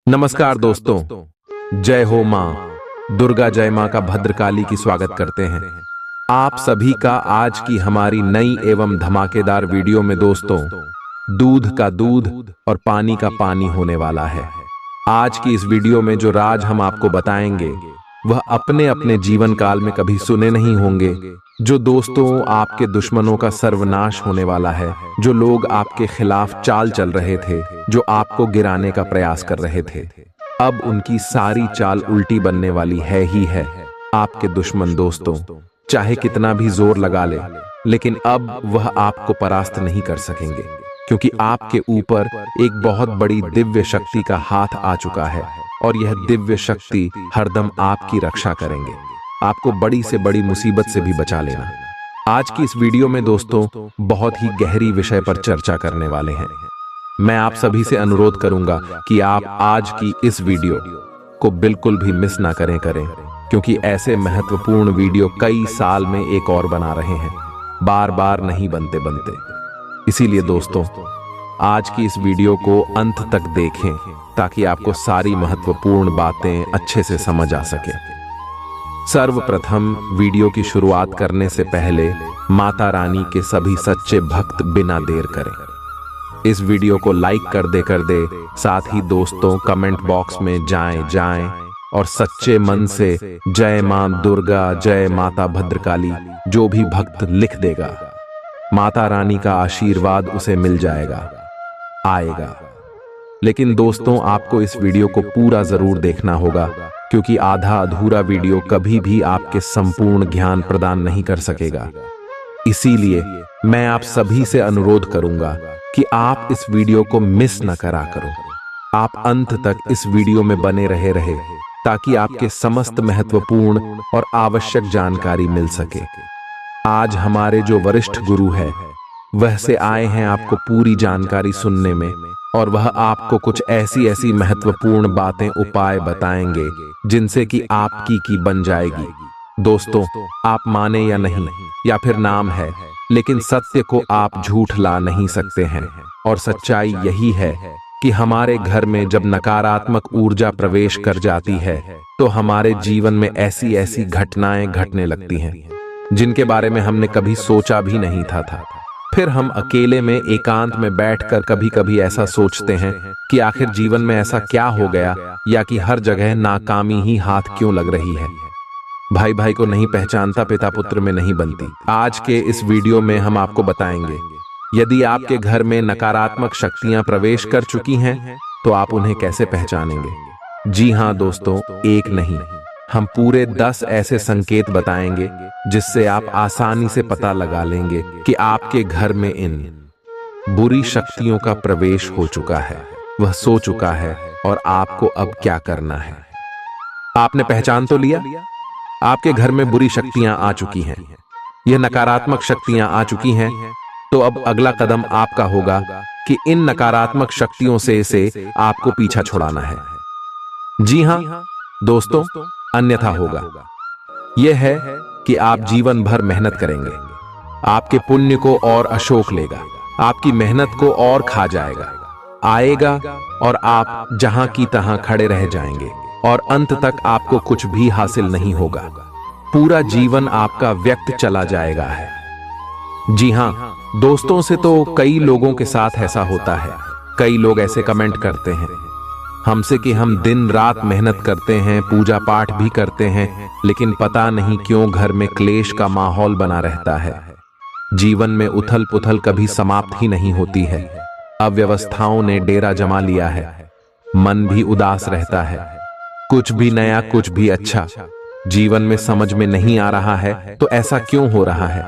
नमस्कार दोस्तों, जय हो माँ दुर्गा, जय माँ का भद्रकाली की स्वागत करते हैं आप सभी का आज की हमारी नई एवं धमाकेदार वीडियो में। दोस्तों, दूध का दूध और पानी का पानी होने वाला है। आज की इस वीडियो में जो राज हम आपको बताएंगे वह अपने अपने जीवन काल में कभी सुने नहीं होंगे। जो दोस्तों आपके दुश्मनों का सर्वनाश होने वाला है, जो लोग आपके खिलाफ चाल चल रहे थे, जो आपको गिराने का प्रयास कर रहे थे, अब उनकी सारी चाल उल्टी बनने वाली है ही है। आपके दुश्मन दोस्तों चाहे कितना भी जोर लगा ले, लेकिन अब वह आपको परास्त नहीं कर सकेंगे, क्योंकि आपके ऊपर एक बहुत बड़ी दिव्य शक्ति का हाथ आ चुका है और यह दिव्य शक्ति हरदम आपकी रक्षा करेंगे, आपको बड़ी से बड़ी मुसीबत से भी बचा लेना। आज की इस वीडियो में दोस्तों बहुत ही गहरी विषय पर चर्चा करने वाले हैं। मैं आप सभी से अनुरोध करूंगा कि आप आज की इस वीडियो को बिल्कुल भी मिस ना करें क्योंकि ऐसे महत्वपूर्ण वीडियो कई साल में एक और बना रहे हैं, बार बार नहीं बनते। इसीलिए दोस्तों आज की इस वीडियो को अंत तक देखें ताकि आपको सारी महत्वपूर्ण बातें अच्छे से समझ आ सके। सर्वप्रथम वीडियो की शुरुआत करने से पहले माता रानी के सभी सच्चे भक्त बिना देर करें इस वीडियो को लाइक कर दे, साथ ही दोस्तों कमेंट बॉक्स में जाएं और सच्चे मन से जय मां दुर्गा, जय माता भद्रकाली जो भी भक्त लिख देगा, माता रानी का आशीर्वाद उसे मिल आएगा। लेकिन दोस्तों आपको इस वीडियो को पूरा जरूर देखना होगा, क्योंकि आधा अधूरा वीडियो कभी भी आपके संपूर्ण ज्ञान प्रदान नहीं कर सकेगा। इसीलिए मैं आप सभी से अनुरोध करूंगा कि आप इस वीडियो को मिस न करा करो। आप अंत तक इस वीडियो में बने रहे ताकि आपके समस्त महत्वपूर्ण और आवश्यक जानकारी मिल सके। आज हमारे जो वरिष्ठ गुरु है वह से आए हैं आपको पूरी जानकारी सुनने में, और वह आपको कुछ ऐसी महत्वपूर्ण बातें उपाय बताएंगे जिनसे कि आपकी की बन जाएगी। दोस्तों आप माने या नहीं, या फिर नाम है, लेकिन सत्य को आप झूठ ला नहीं सकते हैं। और सच्चाई यही है कि हमारे घर में जब नकारात्मक ऊर्जा प्रवेश कर जाती है तो हमारे जीवन में ऐसी घटनाएं घटने लगती हैं जिनके बारे में हमने कभी सोचा भी नहीं था। फिर हम अकेले में एकांत में बैठकर कभी ऐसा सोचते हैं कि आखिर जीवन में ऐसा क्या हो गया, या कि हर जगह नाकामी ही हाथ क्यों लग रही है। भाई को नहीं पहचानता, पिता पुत्र में नहीं बनती। आज के इस वीडियो में हम आपको बताएंगे, यदि आपके घर में नकारात्मक शक्तियां प्रवेश कर चुकी हैं तो आप उन्हें कैसे पहचानेंगे। जी हां दोस्तों, एक नहीं, हम पूरे 10 ऐसे संकेत बताएंगे जिससे आप आसानी से पता लगा लेंगे कि आपके घर में इन बुरी शक्तियों का प्रवेश हो चुका है, वह सो चुका है, और आपको अब क्या करना है। आपने पहचान तो लिया, आपके घर में बुरी शक्तियां आ चुकी हैं, यह नकारात्मक शक्तियां आ चुकी हैं। तो अब अगला कदम आपका होगा कि इन नकारात्मक शक्तियों से आपको पीछा छुड़ाना है। जी हां दोस्तों, अन्यथा होगा यह है कि आप जीवन भर मेहनत करेंगे, आपके पुण्य को और अशोक लेगा, आपकी मेहनत को और खा आएगा और आप जहां की तहां खड़े रह जाएंगे और अंत तक आपको कुछ भी हासिल नहीं होगा। पूरा जीवन आपका व्यर्थ चला जाएगा है। जी हां दोस्तों, से तो कई लोगों के साथ ऐसा होता है। कई लोग ऐसे कमेंट करते हैं हमसे कि हम दिन रात मेहनत करते हैं, पूजा पाठ भी करते हैं, लेकिन पता नहीं क्यों घर में क्लेश का माहौल बना रहता है। जीवन में उथल पुथल कभी समाप्त ही नहीं होती है। अव्यवस्थाओं ने डेरा जमा लिया है, मन भी उदास रहता है। कुछ भी नया, कुछ भी अच्छा जीवन में समझ में नहीं आ रहा है। तो ऐसा क्यों हो रहा है?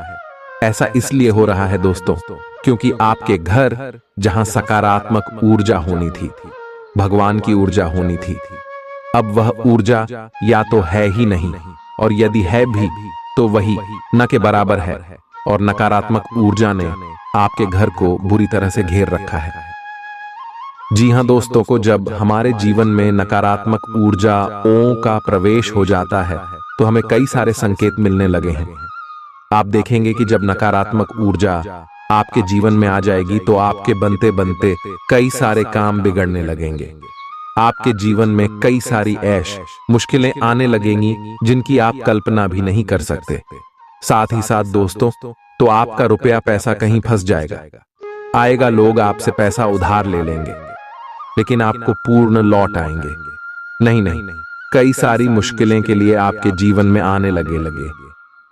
ऐसा इसलिए हो रहा है दोस्तों, क्योंकि आपके घर जहां सकारात्मक ऊर्जा होनी थी, भगवान की ऊर्जा होनी थी, अब वह ऊर्जा या तो है ही नहीं, और यदि है भी तो वही न के बराबर है, और नकारात्मक ऊर्जा ने आपके घर को बुरी तरह से घेर रखा है। जी हां दोस्तों, को जब हमारे जीवन में नकारात्मक ऊर्जा का प्रवेश हो जाता है तो हमें कई सारे संकेत मिलने लगे हैं। आप देखेंगे कि जब नकारात्मक ऊर्जा आपके जीवन में आ जाएगी तो आपके बनते बनते कई सारे काम बिगड़ने लगेंगे। आपके जीवन में कई सारी ऐश मुश्किलें आने लगेंगी जिनकी आप कल्पना भी नहीं कर सकते। साथ ही साथ दोस्तों, तो आपका रुपया पैसा कहीं फंस जाएगा। आएगा, लोग आपसे पैसा उधार ले लेंगे, लेकिन आपको पूर्ण लौट आएंगे नहीं। कई सारी मुश्किलें के लिए आपके जीवन में आने लगे।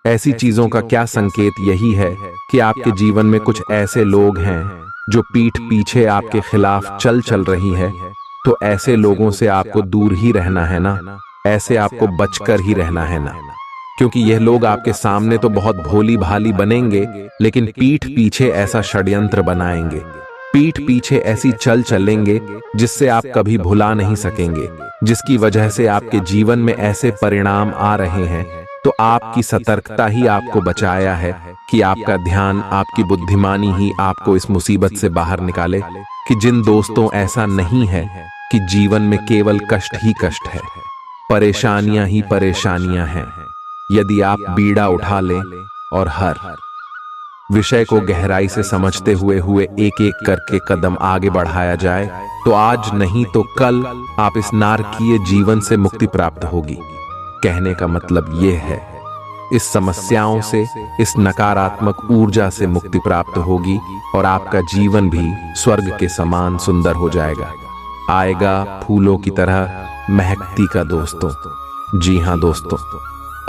ऐसी चीजों का क्या संकेत यही है कि आपके जीवन में कुछ ऐसे लोग हैं जो पीठ पीछे आपके खिलाफ चल रही है। तो ऐसे लोगों से आपको दूर ही रहना है ना, ऐसे आपको बचकर ही रहना है ना, क्योंकि यह लोग आपके सामने तो बहुत भोली भाली बनेंगे, लेकिन पीठ पीछे ऐसा षड्यंत्र बनाएंगे, पीठ पीछे ऐसी चलेंगे जिससे आप कभी भुला नहीं सकेंगे, जिसकी वजह से आपके जीवन में ऐसे परिणाम आ रहे हैं। तो आपकी सतर्कता ही आपको बचाया है कि आपका ध्यान, आपकी बुद्धिमानी ही आपको इस मुसीबत से बाहर निकाले। कि जिन दोस्तों, ऐसा नहीं है कि जीवन में केवल कष्ट ही कष्ट है, परेशानियां ही परेशानियां हैं। यदि आप बीड़ा उठा लें और हर विषय को गहराई से समझते हुए एक एक करके कदम आगे बढ़ाया जाए, तो आज नहीं तो कल आप इस नारकीय जीवन से मुक्ति प्राप्त होगी। कहने का मतलब यह है, इस समस्याओं से, इस नकारात्मक ऊर्जा से मुक्ति प्राप्त होगी और आपका जीवन भी स्वर्ग के समान सुंदर हो जाएगा। आएगा फूलों की तरह महकती का दोस्तों। जी हां दोस्तों,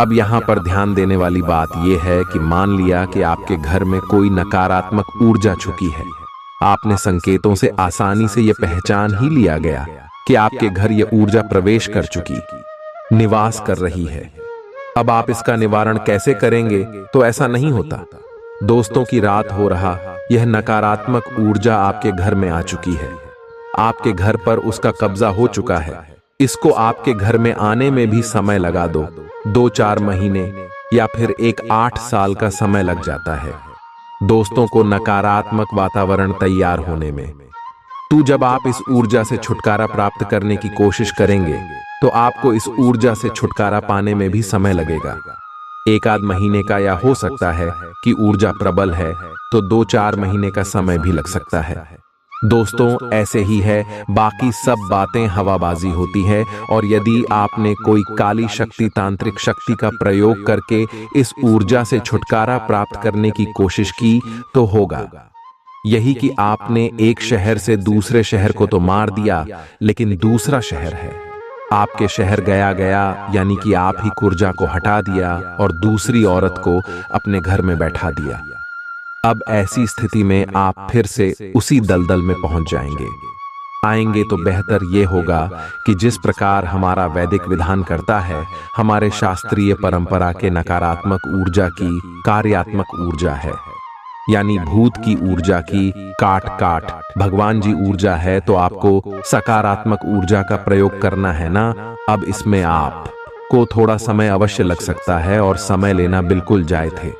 अब यहाँ पर ध्यान देने वाली बात यह है कि मान लिया कि आपके घर में कोई नकारात्मक ऊर्जा छुपी है। आपने संकेतों से आसानी से यह पहचान ही लिया गया कि आपके घर यह ऊर्जा प्रवेश कर चुकी, निवास कर रही है। अब आप इसका निवारण कैसे करेंगे? तो ऐसा नहीं होता। दोस्तों की रात हो रहा, यह नकारात्मक ऊर्जा आपके घर में आ चुकी है, आपके घर पर उसका कब्जा हो चुका है। इसको आपके घर में आने में भी समय लगा दो, 2-4 महीने या फिर 1-8 साल का समय लग जाता है दोस्तों को नकारात्मक वातावरण तैयार होने में। तो जब आप इस ऊर्जा से छुटकारा प्राप्त करने की कोशिश करेंगे, तो आपको इस ऊर्जा से छुटकारा पाने में भी समय लगेगा, 1-आध महीने का, या हो सकता है कि ऊर्जा प्रबल है तो 2-4 महीने का समय भी लग सकता है। दोस्तों ऐसे ही है, बाकी सब बातें हवाबाजी होती है। और यदि आपने कोई काली शक्ति, तांत्रिक शक्ति का प्रयोग करके इस ऊर्जा से छुटकारा प्राप्त करने की कोशिश की, तो होगा यही कि आपने एक शहर से दूसरे शहर को तो मार दिया, लेकिन दूसरा शहर है आपके शहर गया, यानी कि आप ही ऊर्जा को हटा दिया और दूसरी औरत को अपने घर में बैठा दिया। अब ऐसी स्थिति में आप फिर से उसी दलदल में पहुंच आएंगे तो बेहतर यह होगा कि जिस प्रकार हमारा वैदिक विधान करता है, हमारे शास्त्रीय परंपरा के नकारात्मक ऊर्जा की कार्यात्मक ऊर्जा है, यानी भूत की ऊर्जा की काट भगवान जी ऊर्जा है, तो आपको सकारात्मक ऊर्जा का प्रयोग करना है ना। अब इसमें आपको थोड़ा समय अवश्य लग सकता है और समय लेना बिल्कुल जायज थे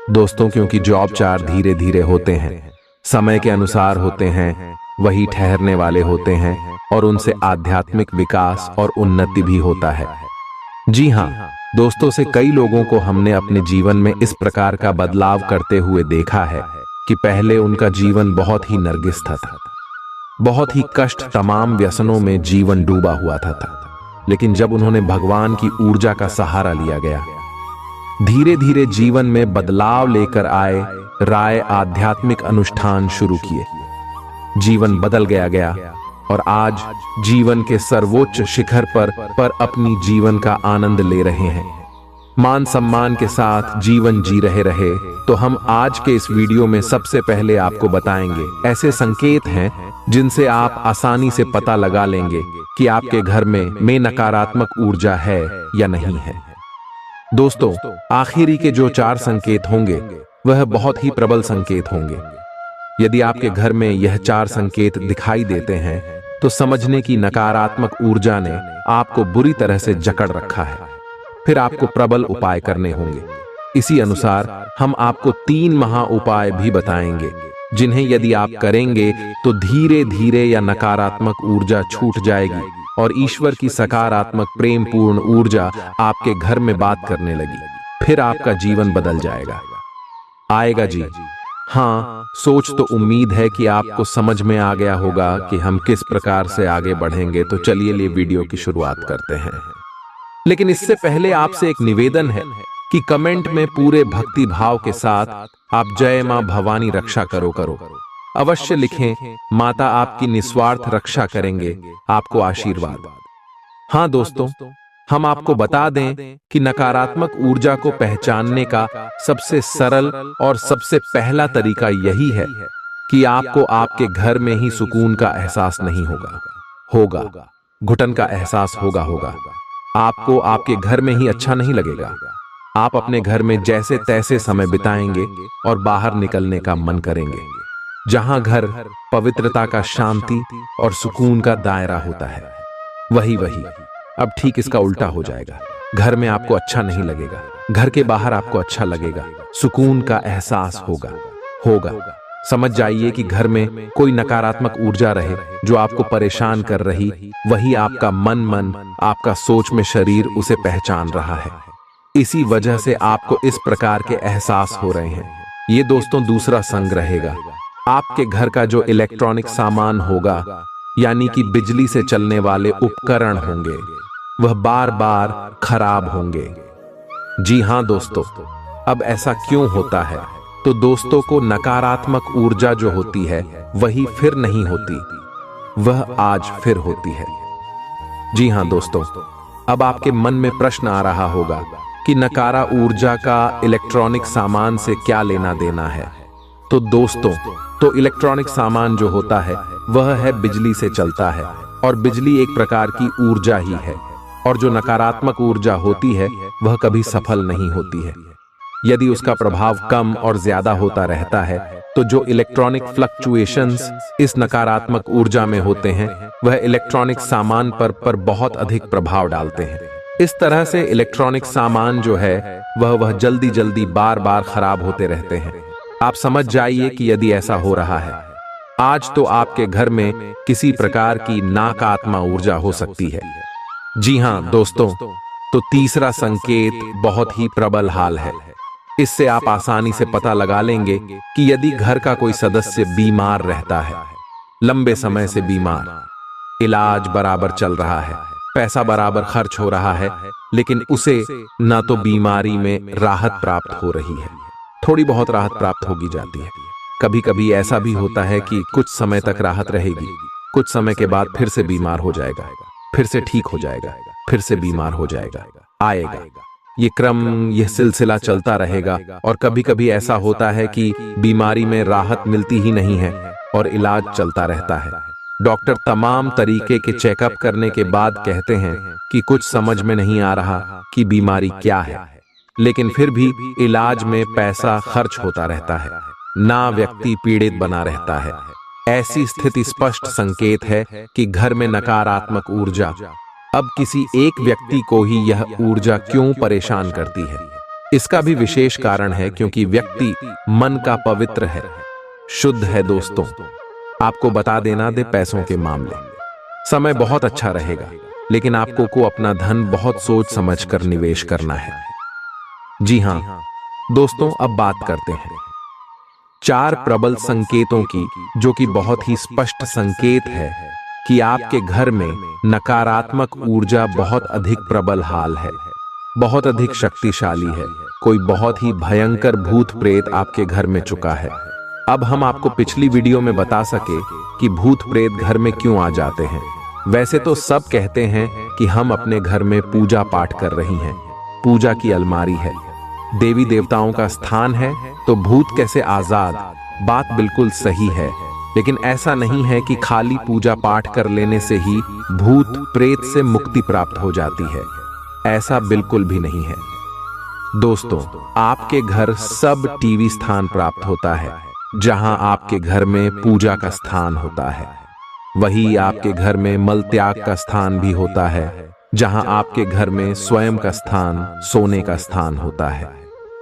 दोस्तों, क्योंकि जो उपचार धीरे धीरे होते हैं, समय के अनुसार होते हैं, वही ठहरने वाले होते हैं और उनसे आध्यात्मिक विकास और उन्नति भी होता है। जी हाँ दोस्तों, से कई लोगों को हमने अपने जीवन में इस प्रकार का बदलाव करते हुए देखा है कि पहले उनका जीवन बहुत ही नरगिस था, बहुत ही कष्ट, तमाम व्यसनों में जीवन डूबा हुआ था, लेकिन जब उन्होंने भगवान की ऊर्जा का सहारा लिया गया, धीरे धीरे जीवन में बदलाव लेकर आए, राय आध्यात्मिक अनुष्ठान शुरू किए, जीवन बदल गया और आज जीवन के सर्वोच्च शिखर पर अपनी जीवन का आनंद ले रहे हैं, मान सम्मान के साथ जीवन जी रहे। तो हम आज के इस वीडियो में सबसे पहले आपको बताएंगे ऐसे संकेत हैं जिनसे आप आसानी से पता लगा लेंगे कि आपके घर में नकारात्मक ऊर्जा है या नहीं है। दोस्तों, आखिरी के जो 4 संकेत होंगे वह बहुत ही प्रबल संकेत होंगे। यदि आपके घर में यह 4 संकेत दिखाई देते हैं तो समझने की नकारात्मक ऊर्जा ने आपको बुरी तरह से जकड़ रखा है। फिर आपको प्रबल उपाय करने होंगे। इसी अनुसार हम आपको 3 महा उपाय भी बताएंगे, जिन्हें यदि आप करेंगे तो धीरे धीरे यह नकारात्मक ऊर्जा छूट जाएगी और ईश्वर की सकारात्मक प्रेम पूर्ण ऊर्जा आपके घर में बात करने लगी। फिर आपका जीवन बदल जाएगा। आएगा जी, हाँ, सोच तो उम्मीद है कि आपको समझ में आ गया होगा कि हम किस प्रकार से आगे बढ़ेंगे। तो चलिए ये वीडियो की शुरुआत करते हैं। लेकिन इससे पहले आपसे एक निवेदन है कि कमेंट में पूरे भक्ति भाव के साथ आप जय मां भवानी रक्षा करो अवश्य लिखें। माता आपकी निस्वार्थ रक्षा करेंगे, आपको आशीर्वाद। हाँ दोस्तों, हम आपको बता दें कि नकारात्मक ऊर्जा को पहचानने का सबसे सरल और सबसे पहला तरीका यही है कि आपको आपके घर में ही सुकून का एहसास नहीं होगा, घुटन का एहसास होगा। आपको आपके घर में ही अच्छा नहीं लगेगा। आप अपने घर में जैसे तैसे समय बिताएंगे और बाहर निकलने का मन करेंगे। जहां घर पवित्रता का, शांति और सुकून का दायरा होता है, वही अब ठीक इसका उल्टा हो जाएगा। घर में आपको अच्छा नहीं लगेगा, घर के बाहर आपको अच्छा लगेगा, सुकून का एहसास होगा। समझ जाइए कि घर में कोई नकारात्मक ऊर्जा रहे जो आपको परेशान कर रही, वही आपका मन आपका सोच में शरीर उसे पहचान रहा है। इसी वजह से आपको इस प्रकार के एहसास हो रहे हैं। ये दोस्तों दूसरा संग रहेगा। आपके घर का जो इलेक्ट्रॉनिक सामान होगा, यानी कि बिजली से चलने वाले उपकरण होंगे, वह बार बार खराब होंगे। जी हां दोस्तों, अब ऐसा क्यों होता है? तो दोस्तों को नकारात्मक ऊर्जा जो होती है वही फिर नहीं होती, वह आज फिर होती है। जी हां दोस्तों, अब आपके मन में प्रश्न आ रहा होगा कि नकारा ऊर्जा का इलेक्ट्रॉनिक सामान से क्या लेना देना है। तो दोस्तों, तो इलेक्ट्रॉनिक सामान जो होता है वह है बिजली से चलता है, और बिजली एक प्रकार की ऊर्जा ही है। और जो नकारात्मक ऊर्जा होती है वह कभी सफल नहीं होती है। यदि उसका प्रभाव कम और ज्यादा होता रहता है, तो जो इलेक्ट्रॉनिक फ्लक्चुएशंस इस नकारात्मक ऊर्जा में होते हैं, वह इलेक्ट्रॉनिक सामान पर बहुत अधिक प्रभाव डालते हैं। इस तरह से इलेक्ट्रॉनिक सामान जो है वह जल्दी बार बार खराब होते रहते हैं। आप समझ जाइए कि यदि ऐसा हो रहा है आज, तो आपके घर में किसी प्रकार की नाकात्मा ऊर्जा हो सकती है। जी हां दोस्तों, तो तीसरा संकेत बहुत ही प्रबल हाल है। इससे आप आसानी से पता लगा लेंगे कि यदि घर का कोई सदस्य बीमार रहता है, लंबे समय से बीमार, इलाज बराबर चल रहा है, पैसा बराबर खर्च हो रहा है, लेकिन उसे ना तो बीमारी में राहत प्राप्त हो रही है, थोड़ी बहुत राहत प्राप्त होगी जाती है। कभी कभी ऐसा भी होता है कि कुछ समय तक राहत रहेगी, कुछ समय के बाद फिर से बीमार हो जाएगा, फिर से ठीक हो जाएगा, फिर से बीमार हो आएगा। ये क्रम, यह सिलसिला चलता रहेगा। और कभी कभी ऐसा होता है कि बीमारी में राहत मिलती ही नहीं है और इलाज चलता रहता है। डॉक्टर तमाम तरीके के चेकअप करने के बाद कहते हैं कि कुछ समझ में नहीं आ रहा कि बीमारी क्या है, लेकिन फिर भी इलाज में पैसा खर्च होता रहता है, ना व्यक्ति पीड़ित बना रहता है। ऐसी स्थिति स्पष्ट संकेत है कि घर में नकारात्मक ऊर्जा, अब किसी एक व्यक्ति को ही यह ऊर्जा क्यों परेशान करती है। इसका भी विशेष कारण है, क्योंकि व्यक्ति मन का पवित्र है, शुद्ध है। दोस्तों, आपको बता देना दे, पैसों के मामले समय बहुत अच्छा रहेगा, लेकिन आपको को अपना धन बहुत सोच समझ कर निवेश करना है। जी हां दोस्तों, अब बात करते हैं 4 प्रबल संकेतों की, जो कि बहुत ही स्पष्ट संकेत है कि आपके घर में नकारात्मक ऊर्जा बहुत अधिक प्रबल हाल है, बहुत अधिक शक्तिशाली है। कोई बहुत ही भयंकर भूत प्रेत आपके घर में चुका है। अब हम आपको पिछली वीडियो में बता सके कि भूत प्रेत घर में क्यों आ जाते हैं। वैसे तो सब कहते हैं कि हम अपने घर में पूजा पाठ कर रही हैं, पूजा की अलमारी है, देवी देवताओं का स्थान है, तो भूत कैसे आजाद। बात बिल्कुल सही है, लेकिन ऐसा नहीं है कि खाली पूजा पाठ कर लेने से ही भूत प्रेत से मुक्ति प्राप्त हो जाती है। ऐसा बिल्कुल भी नहीं है दोस्तों। आपके घर सब टीवी स्थान प्राप्त होता है, जहां आपके घर में पूजा का स्थान होता है। वही आपके घर में मल त्याग का स्थान भी होता है, जहां आपके घर में स्वयं का स्थान, सोने का स्थान होता है।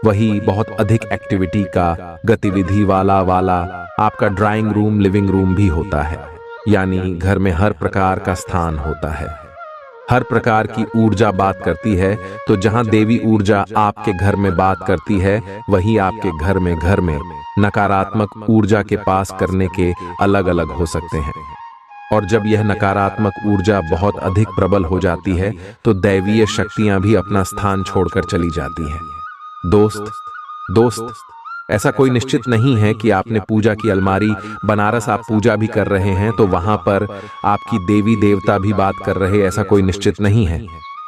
वही बहुत अधिक एक्टिविटी का, गतिविधि वाला आपका ड्राइंग रूम, लिविंग रूम भी होता है, यानी घर में हर प्रकार का स्थान होता है। हर प्रकार की ऊर्जा बात करती है, तो जहां देवी ऊर्जा आपके घर में बात करती है, वहीं आपके घर में नकारात्मक ऊर्जा के पास करने के अलग अलग हो सकते हैं। और जब यह नकारात्मक ऊर्जा बहुत अधिक प्रबल हो जाती है, तो दैवीय शक्तियां भी अपना स्थान छोड़कर चली जाती हैं। दोस्त, ऐसा कोई निश्चित नहीं है कि आपने पूजा की अलमारी, बनारस आप पूजा भी कर रहे हैं तो वहां पर आपकी देवी देवता भी बात कर रहे, ऐसा कोई निश्चित नहीं है।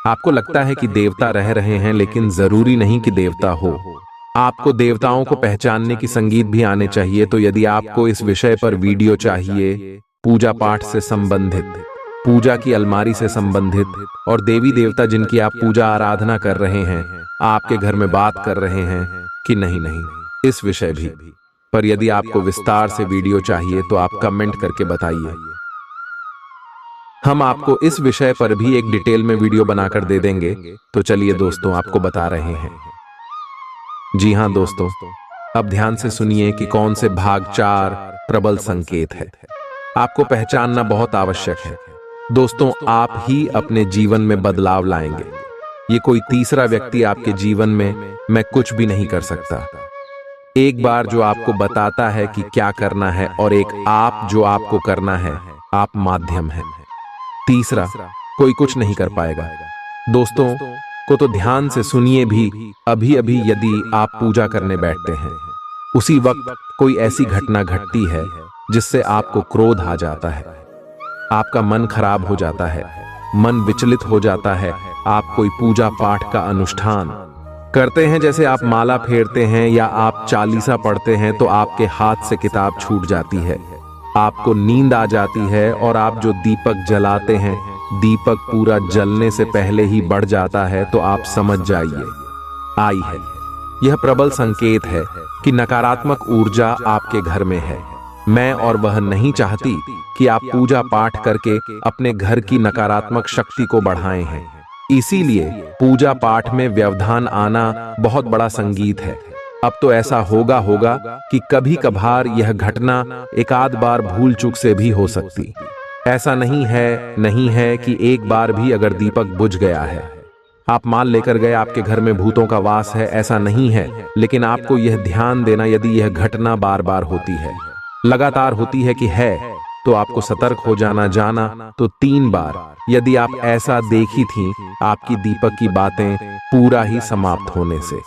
आपको लगता है कि देवता रह रहे हैं, लेकिन जरूरी नहीं कि देवता हो। आपको देवताओं को पहचानने की संगीत भी आने चाहिए। तो यदि आपको इस विषय पर वीडियो चाहिए, पूजा पाठ से संबंधित, पूजा की अलमारी से संबंधित, और देवी देवता जिनकी आप पूजा आराधना कर रहे हैं आपके घर में बात कर रहे हैं कि नहीं, इस विषय भी पर यदि आपको विस्तार से वीडियो चाहिए तो आप कमेंट करके बताइए। हम आपको इस विषय पर भी एक डिटेल में वीडियो बनाकर दे देंगे। तो चलिए दोस्तों, आपको बता रहे हैं। जी हां दोस्तों, अब ध्यान से सुनिए कि कौन से भाग 4 प्रबल संकेत है। आपको पहचानना बहुत आवश्यक है। दोस्तों, आप ही अपने जीवन में बदलाव लाएंगे। ये कोई तीसरा व्यक्ति आपके जीवन में मैं कुछ भी नहीं कर सकता। एक बार जो आपको बताता है कि क्या करना है, और एक आप जो आपको करना है। आप माध्यम हैं। तीसरा कोई कुछ नहीं कर पाएगा। दोस्तों को तो ध्यान से सुनिए भी। अभी यदि आप पूजा करने बैठते हैं, उसी वक्त कोई ऐसी घटना घटती है जिससे आपको क्रोध आ जाता है, आपका मन खराब हो जाता है, मन विचलित हो जाता है। आप कोई पूजा पाठ का अनुष्ठान करते हैं, जैसे आप माला फेरते हैं या आप चालीसा पढ़ते हैं, तो आपके हाथ से किताब छूट जाती है, आपको नींद आ जाती है, और आप जो दीपक जलाते हैं, दीपक पूरा जलने से पहले ही बढ़ जाता है, तो आप समझ जाइए आई है। यह प्रबल संकेत है कि नकारात्मक ऊर्जा आपके घर में है। मैं और वह नहीं चाहती कि आप पूजा पाठ करके अपने घर की नकारात्मक शक्ति को बढ़ाए हैं। इसीलिए पूजा पाठ में व्यवधान आना बहुत बड़ा संगीत है। अब तो ऐसा होगा कि कभी कभार यह घटना एक आध बार भूल चूक से भी हो सकती। ऐसा नहीं है कि एक बार भी अगर दीपक बुझ गया है, आप माल लेकर गए, आपके घर में भूतों का वास है, ऐसा नहीं है। लेकिन आपको यह ध्यान देना, यदि यह घटना बार बार होती है, लगातार होती है कि है, तो आपको सतर्क हो जाना तो 3 बार। यदि आप ऐसा देखी थी आपकी दीपक की बातें पूरा ही समाप्त होने से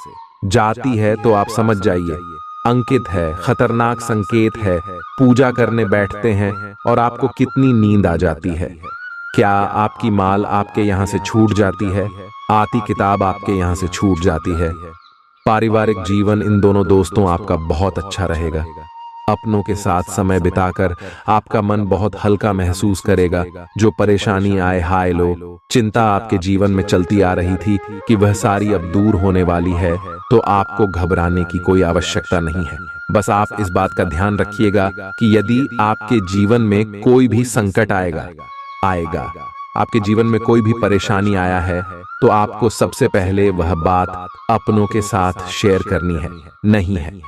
जाती है, तो आप समझ जाइए अंकित है, खतरनाक संकेत है। पूजा करने बैठते हैं और आपको कितनी नींद आ जाती है। क्या आपकी माल आपके यहाँ से छूट जाती है, आती किताब आपके यहाँ से छूट जाती है। पारिवारिक जीवन इन दोनों दोस्तों आपका बहुत अच्छा रहेगा। अपनों के साथ समय बिताकर आपका मन बहुत हल्का महसूस करेगा। जो परेशानी आए, हाय लो, चिंता आपके जीवन में चलती आ रही थी कि वह सारी अब दूर होने वाली है, तो आपको घबराने की कोई आवश्यकता नहीं है। बस आप इस बात का ध्यान रखिएगा कि यदि आपके जीवन में कोई भी संकट आएगा, आपके जीवन में कोई भी परेशानी आया है, तो आपको सबसे पहले वह बात अपनों के साथ शेयर करनी है, नहीं है।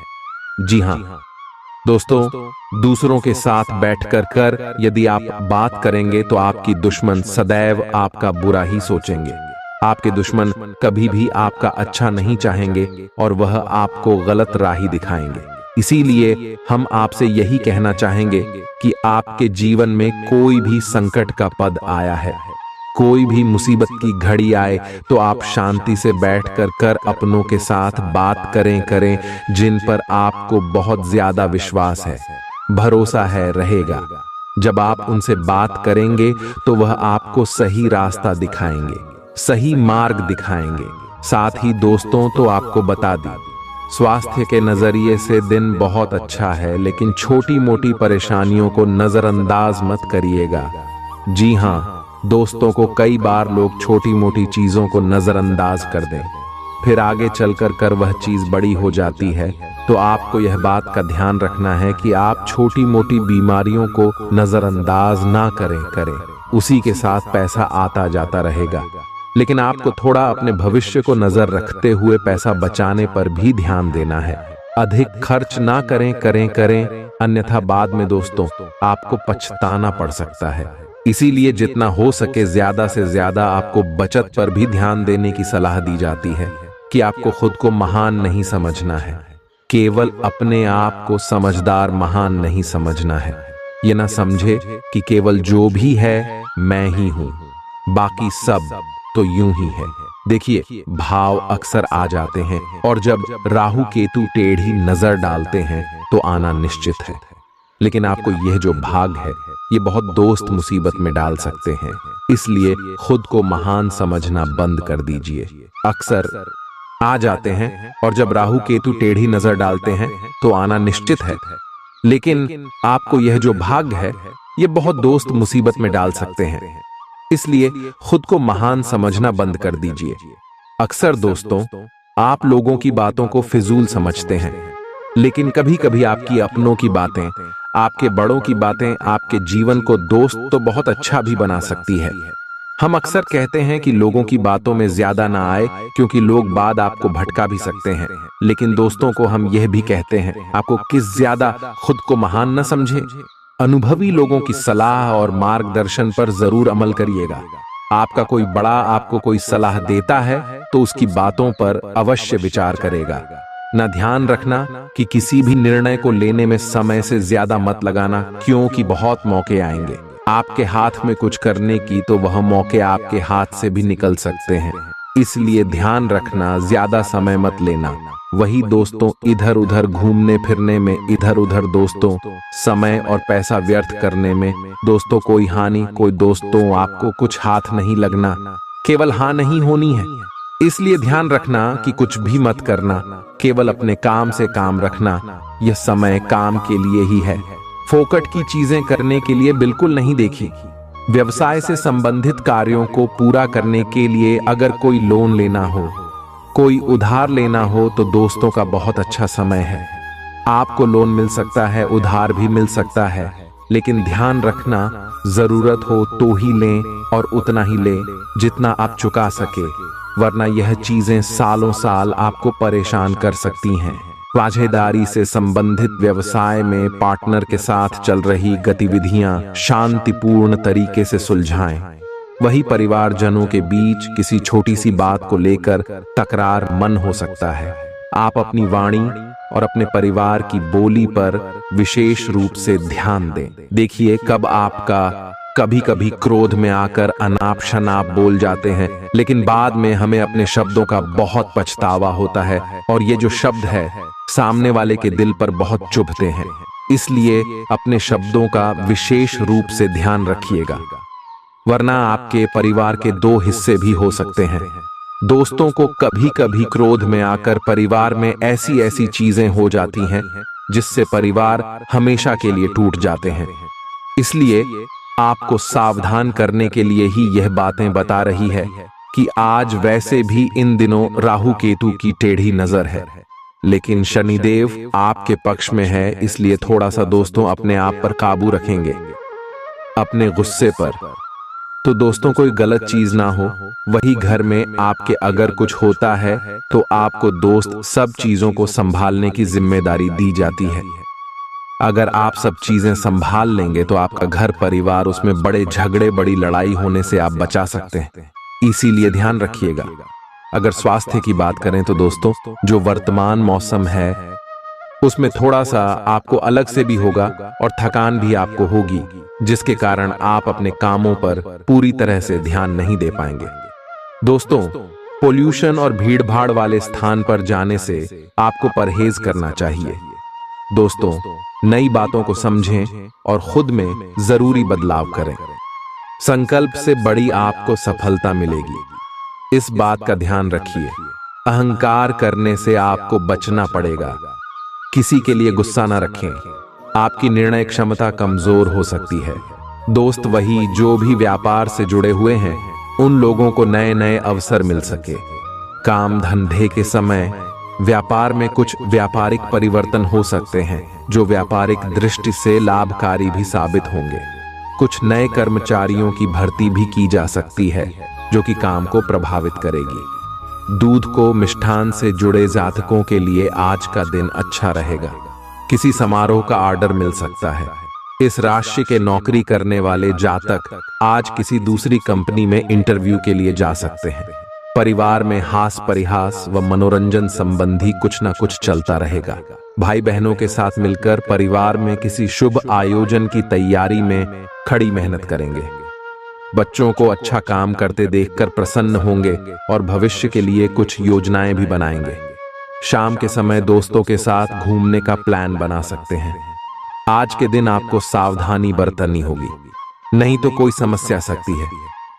जी हाँ दोस्तों, दूसरों के साथ बैठकर यदि आप बात करेंगे तो आपकी दुश्मन सदैव आपका बुरा ही सोचेंगे। आपके दुश्मन कभी भी आपका अच्छा नहीं चाहेंगे और वह आपको गलत राह दिखाएंगे। इसीलिए हम आपसे यही कहना चाहेंगे कि आपके जीवन में कोई भी संकट का पद आया है, कोई भी मुसीबत की घड़ी आए, तो आप शांति से बैठकर अपनों के साथ बात करें जिन पर आपको बहुत ज्यादा विश्वास है, भरोसा है, रहेगा। जब आप उनसे बात करेंगे तो वह आपको सही रास्ता दिखाएंगे, सही मार्ग दिखाएंगे। साथ ही दोस्तों, तो आपको बता दी, स्वास्थ्य के नजरिए से दिन बहुत अच्छा है, लेकिन छोटी मोटी परेशानियों को नजरअंदाज मत करिएगा। जी हाँ दोस्तों, को कई बार लोग छोटी मोटी चीजों को नजरअंदाज कर दें, फिर आगे चलकर वह चीज बड़ी हो जाती है। तो आपको यह बात का ध्यान रखना है कि आप छोटी मोटी बीमारियों को नजरअंदाज ना करें। उसी के साथ पैसा आता जाता रहेगा, लेकिन आपको थोड़ा अपने भविष्य को नजर रखते हुए पैसा बचाने पर भी ध्यान देना है। अधिक खर्च ना करें, अन्यथा बाद में दोस्तों आपको पछताना पड़ सकता है। इसीलिए जितना हो सके ज्यादा से ज्यादा आपको बचत पर भी ध्यान देने की सलाह दी जाती है कि आपको खुद को महान नहीं समझना है, केवल अपने आप को समझदार महान नहीं समझना है। ये ना समझे कि केवल जो भी है मैं ही हूं, बाकी सब तो यूं ही है। देखिए, भाव अक्सर आ जाते हैं और जब राहु केतु टेढ़ी नजर डालते हैं तो आना निश्चित है। लेकिन आपको यह जो भाग है ये बहुत दोस्त मुसीबत में डाल सकते हैं, इसलिए खुद को महान समझना बंद कर दीजिए। अक्सर आ जाते हैं और जब राहु केतु टेढ़ी नजर डालते हैं तो आना निश्चित है, लेकिन आपको यह जो भाग है ये बहुत दोस्त मुसीबत में डाल सकते हैं, इसलिए खुद को महान समझना बंद कर दीजिए। अक्सर दोस्तों, आप लोगों की बातों को फिजूल समझते हैं, लेकिन कभी कभी आपकी अपनों की बातें, आपके बड़ों की बातें आपके जीवन को दोस्त तो बहुत अच्छा भी बना सकती है। हम अक्सर कहते हैं कि लोगों की बातों में ज्यादा ना आए क्योंकि लोग बाद आपको भटका भी सकते हैं, लेकिन दोस्तों को हम यह भी कहते हैं आपको किस ज्यादा खुद को महान न समझे। अनुभवी लोगों की सलाह और मार्गदर्शन पर जरूर अमल करिएगा। आपका कोई बड़ा आपको कोई सलाह देता है तो उसकी बातों पर अवश्य विचार करेगा। ना ध्यान रखना कि किसी भी निर्णय को लेने में समय से ज्यादा मत लगाना, क्योंकि बहुत मौके आएंगे आपके हाथ में कुछ करने की, तो वह मौके आपके हाथ से भी निकल सकते हैं। इसलिए ध्यान रखना, ज्यादा समय मत लेना। वही दोस्तों, इधर उधर घूमने फिरने में, इधर उधर दोस्तों समय और पैसा व्यर्थ करने में दोस्तों कोई हानि, कोई दोस्तों आपको कुछ हाथ नहीं लगना, केवल हाँ नहीं होनी है। इसलिए ध्यान रखना कि कुछ भी मत करना, केवल अपने काम से काम रखना। यह समय काम के लिए ही है, फोकट की चीजें करने के लिए बिल्कुल नहीं देखी। व्यवसाय से संबंधित कार्यों को पूरा करने के लिए अगर कोई लोन लेना हो, कोई उधार लेना हो, तो दोस्तों का बहुत अच्छा समय है। आपको लोन मिल सकता है, उधार भी मिल सकता है, लेकिन ध्यान रखना जरूरत हो तो ही लें और उतना ही लें जितना आप चुका सके, वरना यह चीजें सालों साल आपको परेशान कर सकती हैं। साझेदारी से संबंधित व्यवसाय में पार्टनर के साथ चल रही गतिविधियां शांतिपूर्ण तरीके से सुलझाएं। वही परिवारजनों के बीच किसी छोटी सी बात को लेकर तकरार मन हो सकता है। आप अपनी वाणी और अपने परिवार की बोली पर विशेष रूप से ध्यान दें। देखिए, कब आपका कभी कभी क्रोध में आकर अनाप शनाप बोल जाते हैं, लेकिन बाद में हमें अपने शब्दों का बहुत पछतावा होता है और ये जो शब्द है सामने वाले के दिल पर बहुत चुभते हैं। इसलिए अपने शब्दों का विशेष रूप से ध्यान रखिएगा, वरना आपके परिवार के दो हिस्से भी हो सकते हैं। दोस्तों को कभी कभी क्रोध में आकर परिवार में ऐसी ऐसी चीजें हो जाती हैं जिससे परिवार हमेशा के लिए टूट जाते हैं। इसलिए आपको सावधान करने के लिए ही यह बातें बता रही है कि आज वैसे भी इन दिनों राहु केतु की टेढ़ी नजर है, लेकिन शनिदेव आपके पक्ष में है, इसलिए थोड़ा सा दोस्तों अपने आप पर काबू रखेंगे, अपने गुस्से पर। तो दोस्तों कोई गलत चीज ना हो। वही घर में आपके अगर कुछ होता है तो आपको दोस्त सब चीजों को संभालने की जिम्मेदारी दी जाती है। अगर आप सब चीजें संभाल लेंगे तो आपका घर परिवार, उसमें बड़े झगड़े बड़ी लड़ाई होने से आप बचा सकते हैं। इसीलिए ध्यान रखिएगा। अगर स्वास्थ्य की बात करें तो दोस्तों, जो वर्तमान मौसम है उसमें थोड़ा सा आपको अलग से भी होगा और थकान भी आपको होगी, जिसके कारण आप अपने कामों पर पूरी तरह से ध्यान नहीं दे पाएंगे। दोस्तों, पोल्यूशन और भीड़ भाड़ वाले स्थान पर जाने से आपको परहेज करना चाहिए। दोस्तों, नई बातों को समझें और खुद में जरूरी बदलाव करें। संकल्प से बड़ी आपको सफलता मिलेगी, इस बात का ध्यान रखिए। अहंकार करने से आपको बचना पड़ेगा। किसी के लिए गुस्सा ना रखें, आपकी निर्णय क्षमता कमजोर हो सकती है। दोस्त वही जो भी व्यापार से जुड़े हुए हैं, उन लोगों को नए नए अवसर मिल सके। काम धंधे के समय व्यापार में कुछ व्यापारिक परिवर्तन हो सकते हैं जो व्यापारिक दृष्टि से लाभकारी भी साबित होंगे। कुछ नए कर्मचारियों की भर्ती भी की जा सकती है जो कि काम को प्रभावित करेगी। दूध को मिष्ठान से जुड़े जातकों के लिए आज का दिन अच्छा रहेगा। किसी समारोह का ऑर्डर मिल सकता है। इस राशि के नौकरी करने वाले जातक आज किसी दूसरी कंपनी में इंटरव्यू के लिए जा सकते हैं। परिवार में हास परिहास व मनोरंजन संबंधी कुछ न कुछ चलता रहेगा। भाई बहनों के साथ मिलकर परिवार में किसी शुभ आयोजन की तैयारी में खड़ी मेहनत करेंगे। बच्चों को अच्छा काम करते देखकर प्रसन्न होंगे और भविष्य के लिए कुछ योजनाएं भी बनाएंगे। शाम के समय दोस्तों के साथ घूमने का प्लान बना सकते हैं। आज के दिन आपको सावधानी बरतनी होगी, नहीं तो कोई समस्या आ सकती है।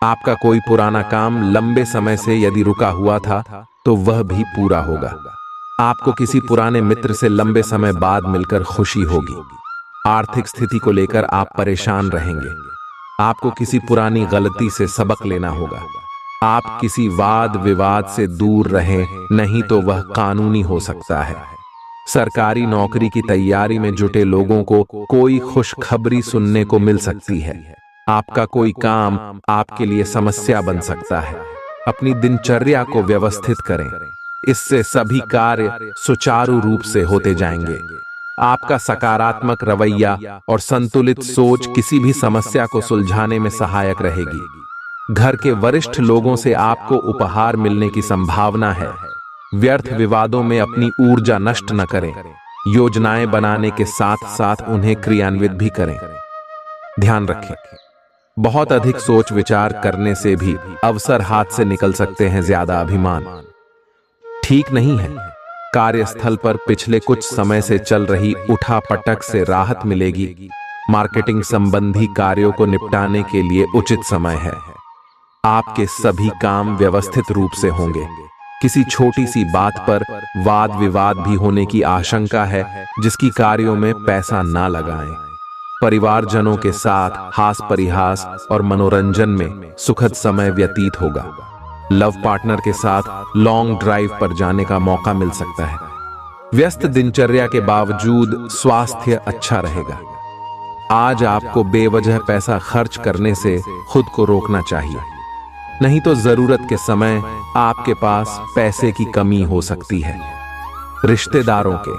आपका कोई पुराना काम लंबे समय से यदि रुका हुआ था तो वह भी पूरा होगा। आपको किसी पुराने मित्र से लंबे समय बाद मिलकर खुशी होगी। आर्थिक स्थिति को लेकर आप परेशान रहेंगे। आपको किसी पुरानी गलती से सबक लेना होगा। आप किसी वाद विवाद से दूर रहें, नहीं तो वह कानूनी हो सकता है। सरकारी नौकरी की तैयारी में जुटे लोगों को कोई खुशखबरी सुनने को मिल सकती है। आपका कोई काम आपके लिए समस्या बन सकता है। अपनी दिनचर्या को व्यवस्थित करें, इससे सभी कार्य सुचारू रूप से होते जाएंगे। आपका सकारात्मक रवैया और संतुलित सोच किसी भी समस्या को सुलझाने में सहायक रहेगी। घर के वरिष्ठ लोगों से आपको उपहार मिलने की संभावना है। व्यर्थ विवादों में अपनी ऊर्जा नष्ट न करें। योजनाएं बनाने के साथ साथ उन्हें क्रियान्वित भी करें। ध्यान रखें, बहुत अधिक सोच विचार करने से भी अवसर हाथ से निकल सकते हैं। ज्यादा अभिमान ठीक नहीं है। कार्यस्थल पर पिछले कुछ समय से चल रही उठापटक से राहत मिलेगी। मार्केटिंग संबंधी कार्यों को निपटाने के लिए उचित समय है। आपके सभी काम व्यवस्थित रूप से होंगे। किसी छोटी सी बात पर वाद विवाद भी होने की आशंका है, जिसकी कार्यों में पैसा ना लगाएं। परिवारजनों के साथ हास परिहास और मनोरंजन में सुखद समय व्यतीत होगा। लव पार्टनर के साथ लॉन्ग ड्राइव पर जाने का मौका मिल सकता है। व्यस्त दिनचर्या के बावजूद स्वास्थ्य अच्छा रहेगा। आज आपको बेवजह पैसा खर्च करने से खुद को रोकना चाहिए, नहीं तो जरूरत के समय आपके पास पैसे की कमी हो सकती है। रिश्तेदारों के